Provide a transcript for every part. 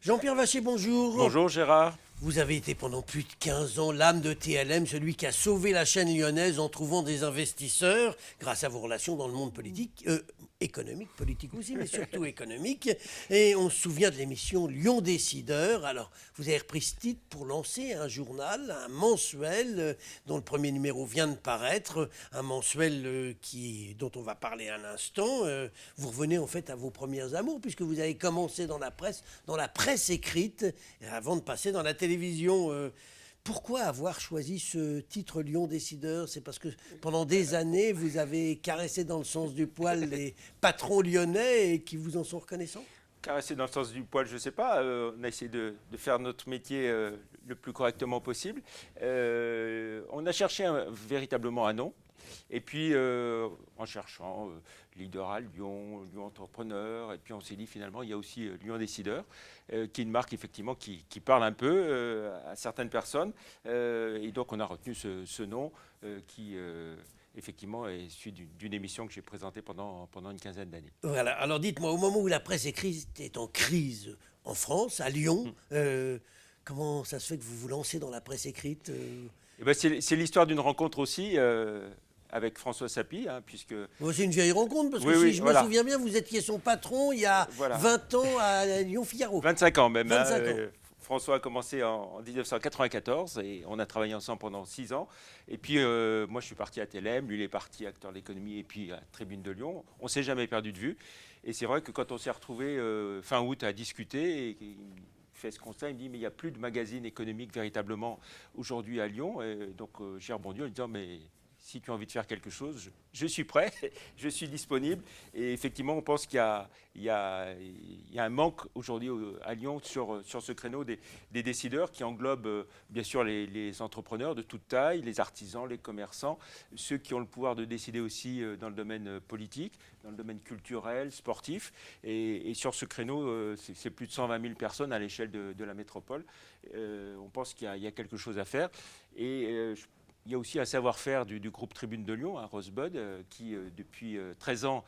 Jean-Pierre Vacher, bonjour. Bonjour Gérard. Vous avez été pendant plus de 15 ans l'âme de TLM, celui qui a sauvé la chaîne lyonnaise en trouvant des investisseurs grâce à vos relations dans le monde politique, économique, politique aussi, mais surtout économique. Et on se souvient de l'émission Lyon Décideur. Alors, vous avez repris ce titre pour lancer un journal, un mensuel, dont le premier numéro vient de paraître, un mensuel dont on va parler un instant. Vous revenez en fait à vos premiers amours, puisque vous avez commencé dans la presse écrite, avant de passer dans la télévision. Pourquoi avoir choisi ce titre Lyon Décideur? C'est parce que pendant des années, vous avez caressé dans le sens du poil les patrons lyonnais et qui vous en sont reconnaissants? Caresser dans le sens du poil, je ne sais pas. On a essayé de faire notre métier le plus correctement possible. On a cherché véritablement un nom. Et puis, en cherchant leader à Lyon, Lyon entrepreneur, et puis on s'est dit finalement, il y a aussi Lyon Décideur, qui est une marque effectivement qui parle un peu à certaines personnes. Et donc, on a retenu ce nom qui, effectivement, est issu d'une émission que j'ai présentée pendant une quinzaine d'années. Voilà, alors dites-moi, au moment où la presse écrite est en crise en France, à Lyon, comment ça se fait que vous vous lancez dans la presse écrite Eh ben, c'est l'histoire d'une rencontre aussi avec François Sapie, hein, puisque... C'est une vieille rencontre, parce que Oui, si oui, je voilà. me souviens bien, vous étiez son patron il y a Voilà. 20 ans à Lyon-Figaro. 25 ans même. 25 ans. François a commencé en 1994 et on a travaillé ensemble pendant 6 ans. Et puis moi je suis parti à TLM, lui il est parti acteur d'économie et puis à Tribune de Lyon. On ne s'est jamais perdu de vue. Et c'est vrai que quand on s'est retrouvé fin août à discuter, et il fait ce constat, il me dit mais il n'y a plus de magazine économique véritablement aujourd'hui à Lyon. Et donc j'ai rebondi en lui disant mais... Si tu as envie de faire quelque chose, je suis prêt, je suis disponible. Et effectivement, on pense qu'il y a un manque aujourd'hui à Lyon sur ce créneau des décideurs qui englobent bien sûr les entrepreneurs de toute taille, les artisans, les commerçants, ceux qui ont le pouvoir de décider aussi dans le domaine politique, dans le domaine culturel, sportif. Et sur ce créneau, c'est plus de 120 000 personnes à l'échelle de la métropole. On pense qu'il y a quelque chose à faire. Et il y a aussi un savoir-faire du groupe Tribune de Lyon, à Rosebud, qui depuis 13 ans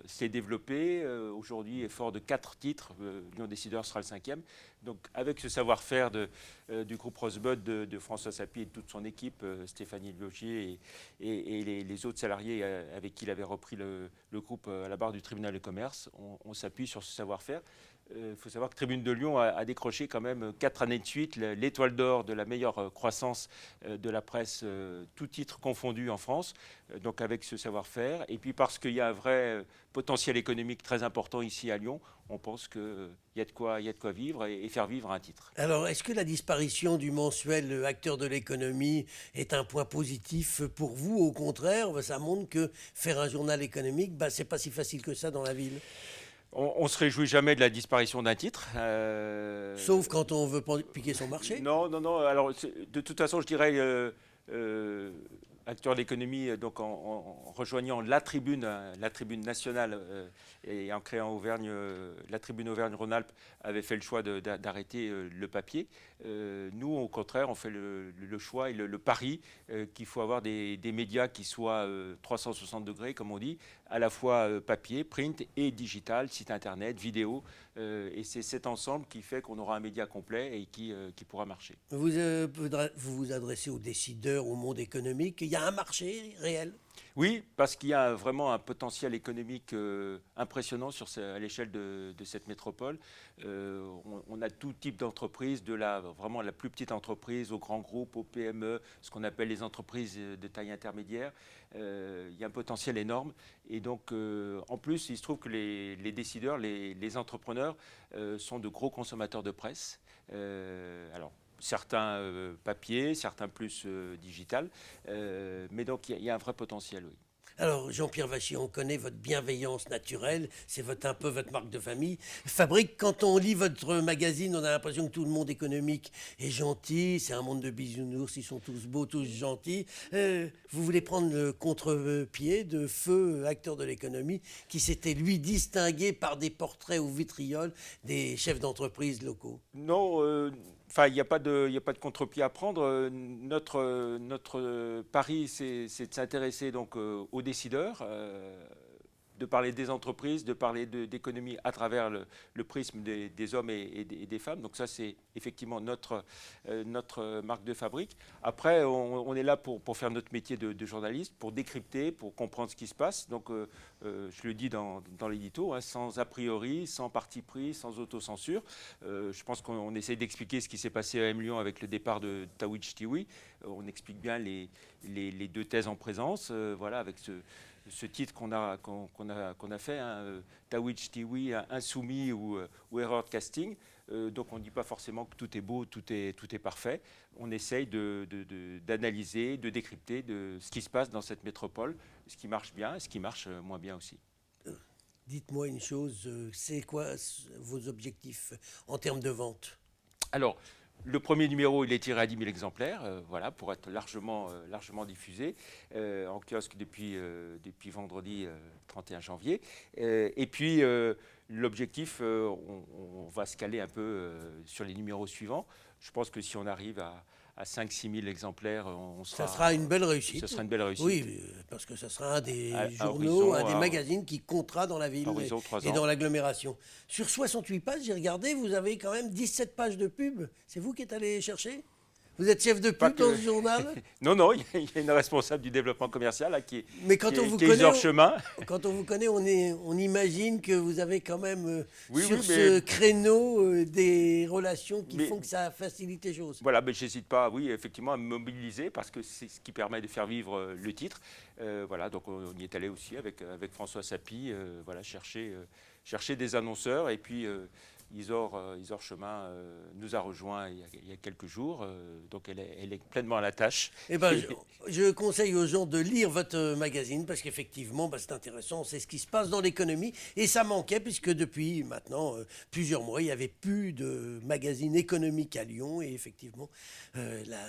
s'est développé. Aujourd'hui est fort de 4 titres. Lyon Décideur sera le 5e. Donc avec ce savoir-faire du groupe Rosebud, de François Sapie et de toute son équipe, Stéphanie Logier et les autres salariés avec qui il avait repris le groupe à la barre du tribunal de commerce, on s'appuie sur ce savoir-faire. Il faut savoir que Tribune de Lyon a décroché quand même 4 années de suite l'étoile d'or de la meilleure croissance de la presse, tout titre confondu en France, donc avec ce savoir-faire. Et puis parce qu'il y a un vrai potentiel économique très important ici à Lyon, on pense qu'il y a de quoi vivre et faire vivre un titre. Alors, est-ce que la disparition du mensuel Acteur de l'économie est un point positif pour vous? Au contraire, ça montre que faire un journal économique, c'est pas si facile que ça dans la ville. On ne se réjouit jamais de la disparition d'un titre. Sauf quand on veut piquer son marché. Non. Alors, de toute façon, je dirais acteur d'économie, donc en rejoignant la tribune nationale et en créant Auvergne, la tribune Auvergne-Rhône-Alpes avait fait le choix d'arrêter le papier. Nous, au contraire, on fait le choix et le pari qu'il faut avoir des médias qui soient 360 degrés, comme on dit, à la fois papier, print et digital, site internet, vidéo. Et c'est cet ensemble qui fait qu'on aura un média complet et qui pourra marcher. Vous vous adressez aux décideurs, au monde économique. Il y a un marché réel? Oui, parce qu'il y a vraiment un potentiel économique impressionnant à l'échelle de cette métropole. On a tout type d'entreprises, vraiment la plus petite entreprise aux grands groupes, aux PME, ce qu'on appelle les entreprises de taille intermédiaire. Il y a un potentiel énorme. Et donc, en plus, il se trouve que les décideurs, les entrepreneurs sont de gros consommateurs de presse. Alors, certains papier, certains plus digital. Mais donc, il y a un vrai potentiel, oui. Alors, Jean-Pierre Vacher, on connaît votre bienveillance naturelle, c'est un peu votre marque de famille. Fabrique, quand on lit votre magazine, on a l'impression que tout le monde économique est gentil, c'est un monde de bisounours, ils sont tous beaux, tous gentils. Vous voulez prendre le contre-pied de Feu, acteur de l'économie, qui s'était, lui, distingué par des portraits au vitriol des chefs d'entreprise locaux. Non, enfin, il n'y a pas de contre-pied à prendre. Notre pari, c'est de s'intéresser donc aux décideurs, de parler des entreprises, de parler d'économie à travers le prisme des hommes et des femmes. Donc ça, c'est effectivement notre marque de fabrique. Après, on est là pour faire notre métier de journaliste, pour décrypter, pour comprendre ce qui se passe. Donc, je le dis dans l'édito, hein, sans a priori, sans parti pris, sans autocensure. Je pense qu'on essaie d'expliquer ce qui s'est passé à M Lyon avec le départ de Tawich Tiwi. On explique bien les deux thèses en présence, voilà, avec ce titre qu'on a fait, hein, Tawich Tiwi, insoumis ou erreur de casting. Donc on ne dit pas forcément que tout est beau, tout est parfait. On essaye d'analyser, de décrypter ce qui se passe dans cette métropole, ce qui marche bien et ce qui marche moins bien aussi. Dites-moi une chose, c'est quoi vos objectifs en termes de vente? Alors, le premier numéro, il est tiré à 10 000 exemplaires, voilà, pour être largement diffusé en kiosque depuis vendredi 31 janvier. Et puis, l'objectif, on va se caler un peu sur les numéros suivants. Je pense que si on arrive à 5-6 000 exemplaires, ça sera une belle réussite. Ce sera une belle réussite. Oui, parce que ça sera un des journaux, un des magazines qui comptera dans la ville et dans l'agglomération. Sur 68 pages, j'ai regardé, vous avez quand même 17 pages de pub. C'est vous qui êtes allé chercher? Vous êtes chef de pub dans ce journal? Non, il y a une responsable du développement commercial là, qui est chemin. Quand on vous connaît, on imagine que vous avez quand même ce créneau des relations qui font que ça facilite les choses. Voilà, mais je n'hésite pas, oui, effectivement, à me mobiliser parce que c'est ce qui permet de faire vivre le titre. Voilà, donc on y est allé aussi avec François Sapie, voilà, chercher des annonceurs et puis... Isor Chemin nous a rejoints il y a quelques jours, donc elle est pleinement à la tâche. Eh ben, je conseille aux gens de lire votre magazine parce qu'effectivement, c'est intéressant, c'est ce qui se passe dans l'économie et ça manquait puisque depuis maintenant plusieurs mois, il n'y avait plus de magazine économique à Lyon et effectivement, la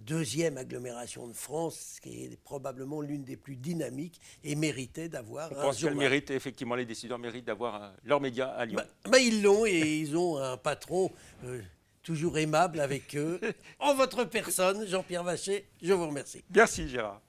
deuxième agglomération de France, qui est probablement l'une des plus dynamiques et méritait d'avoir un journal. Je pense effectivement, les décideurs méritent d'avoir leurs médias à Lyon. Ils l'ont et ils ont un patron toujours aimable avec eux. En votre personne, Jean-Pierre Vachet, je vous remercie. Merci Gérard.